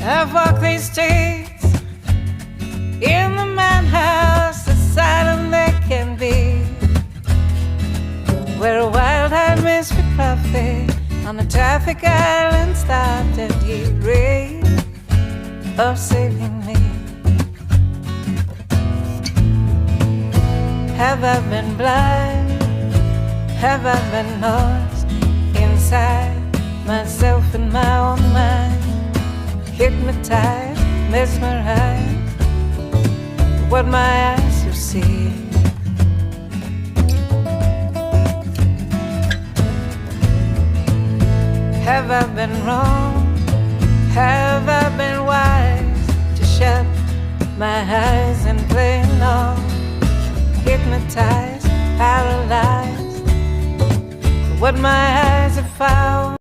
I've walked these streets in the madhouse as silent they can be, where a wild-eyed mystery prophet on a traffic island stopped and he raved of saving me. Have I been blind? Have I been lost inside myself and my own mind? Hypnotized, mesmerized, what my eyes have seen. Have I been wrong? Have I been wise to shut my eyes and play along? Hypnotized, paralyzed, what my eyes have found.